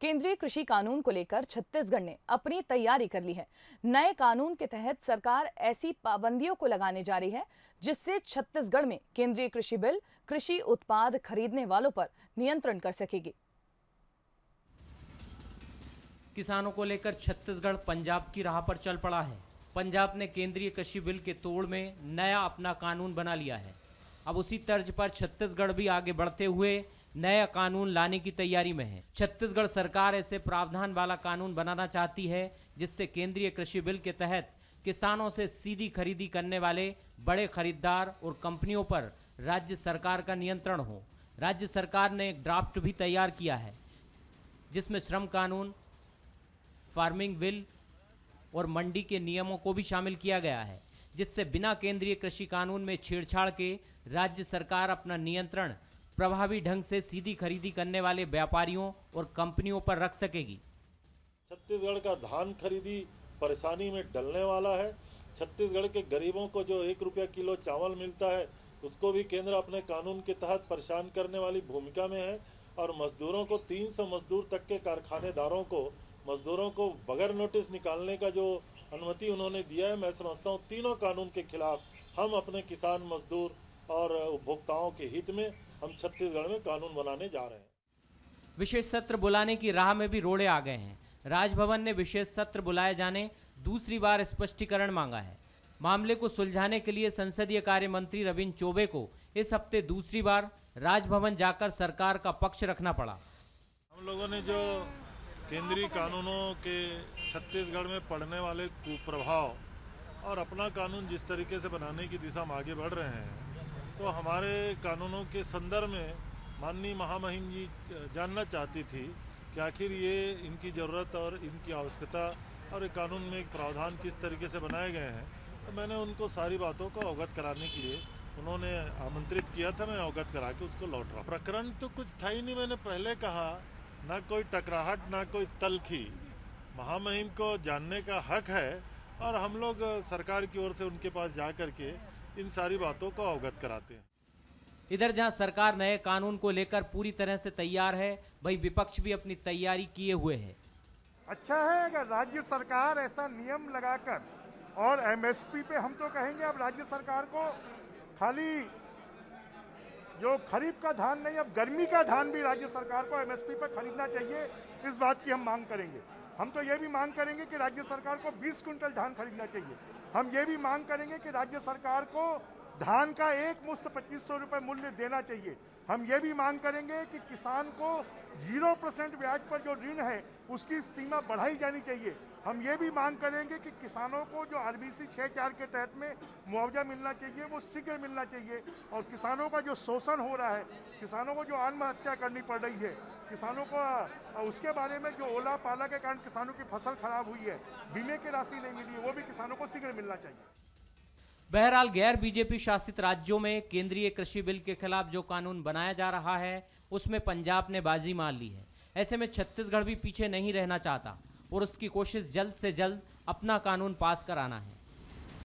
केंद्रीय कृषि कानून को लेकर छत्तीसगढ़ ने अपनी तैयारी कर ली है। नए कानून के तहत सरकार ऐसी पाबंदियों को लगाने जा रही है जिससे छत्तीसगढ़ में केंद्रीय कृषि बिल कृषि उत्पाद खरीदने वालों पर नियंत्रण कर सकेगी। किसानों को लेकर छत्तीसगढ़ पंजाब की राह पर चल पड़ा है। पंजाब ने केंद्रीय कृषि बिल के तोड़ में नया अपना कानून बना लिया है। अब उसी तर्ज पर छत्तीसगढ़ भी आगे बढ़ते हुए नया कानून लाने की तैयारी में है। छत्तीसगढ़ सरकार ऐसे प्रावधान वाला कानून बनाना चाहती है जिससे केंद्रीय कृषि बिल के तहत किसानों से सीधी खरीदी करने वाले बड़े खरीदार और कंपनियों पर राज्य सरकार का नियंत्रण हो। राज्य सरकार ने एक ड्राफ्ट भी तैयार किया है जिसमें श्रम कानून, फार्मिंग बिल और मंडी के नियमों को भी शामिल किया गया है, जिससे बिना केंद्रीय कृषि कानून में छेड़छाड़ के राज्य सरकार अपना नियंत्रण प्रभावी ढंग से सीधी खरीदी करने वाले व्यापारियों और कंपनियों पर रख सकेगी। छत्तीसगढ़ का धान खरीदी परेशानी में डलने वाला है। छत्तीसगढ़ के गरीबों को जो 1 रुपया किलो चावल मिलता है उसको भी केंद्र अपने कानून के तहत परेशान करने वाली भूमिका में है। और मजदूरों को 300 मजदूर तक के कारखानेदारों को मजदूरों को बगैर नोटिस निकालने का जो अनुमति उन्होंने दिया है, मैं समझता हूँ तीनों कानून के खिलाफ हम अपने किसान, मजदूर और उपभोक्ताओं के हित में हम छत्तीसगढ़ में कानून बनाने जा रहे हैं। विशेष सत्र बुलाने की राह में भी रोड़े आ गए हैं। राजभवन ने विशेष सत्र बुलाए जाने दूसरी बार स्पष्टीकरण मांगा है। मामले को सुलझाने के लिए संसदीय कार्य मंत्री रविंद्र चौबे को इस हफ्ते दूसरी बार राजभवन जाकर सरकार का पक्ष रखना पड़ा। हम लोगों ने जो केंद्रीय कानूनों के छत्तीसगढ़ में पड़ने वाले कुप्रभाव और अपना कानून जिस तरीके से बनाने की दिशा में आगे बढ़ रहे हैं, तो हमारे कानूनों के संदर्भ में माननीय महामहिम जी जानना चाहती थी कि आखिर ये इनकी ज़रूरत और इनकी आवश्यकता और कानून में एक प्रावधान किस तरीके से बनाए गए हैं। तो मैंने उनको सारी बातों को अवगत कराने के लिए उन्होंने आमंत्रित किया था। मैं अवगत करा के उसको लौट रहा। प्रकरण तो कुछ था ही नहीं। मैंने पहले कहा, ना कोई टकराहट ना कोई तलखी। महामहिम को जानने का हक है और हम लोग सरकार की ओर से उनके पास जा करके इन सारी बातों को अवगत कराते हैं। इधर जहां सरकार नए कानून को लेकर पूरी तरह से तैयार है, वहीं विपक्ष भी अपनी तैयारी किए हुए है। अच्छा है अगर राज्य सरकार ऐसा नियम लगाकर, और एमएसपी पे हम तो कहेंगे अब राज्य सरकार को खाली जो खरीफ का धान नहीं, अब गर्मी का धान भी राज्य सरकार को एमएसपी पर खरीदना चाहिए। इस बात की हम मांग करेंगे। हम तो ये भी मांग करेंगे कि राज्य सरकार को 20 क्विंटल धान खरीदना चाहिए। हम ये भी मांग करेंगे कि राज्य सरकार को धान का एक मुश्त 2500 रुपये मूल्य देना चाहिए। हम ये भी मांग करेंगे कि किसान को 0% ब्याज पर जो ऋण है उसकी सीमा बढ़ाई जानी चाहिए। हम ये भी मांग करेंगे कि किसानों को जो आरबीसी 6(4) के तहत में मुआवजा मिलना चाहिए वो शीघ्र मिलना चाहिए। और किसानों का जो शोषण हो रहा है, किसानों को जो आत्महत्या करनी पड़ रही है, किसानों को उसके बारे में जो ओला पाला के कारण किसानों की फसल खराब हुई है, बीमे की राशि नहीं मिली, वो भी किसानों को शीघ्र मिलना चाहिए। बहरहाल गैर बीजेपी शासित राज्यों में केंद्रीय कृषि बिल के खिलाफ जो कानून बनाया जा रहा है उसमें पंजाब ने बाजी मार ली है। ऐसे में छत्तीसगढ़ भी पीछे नहीं रहना चाहता और उसकी कोशिश जल्द से जल्द अपना कानून पास कराना है।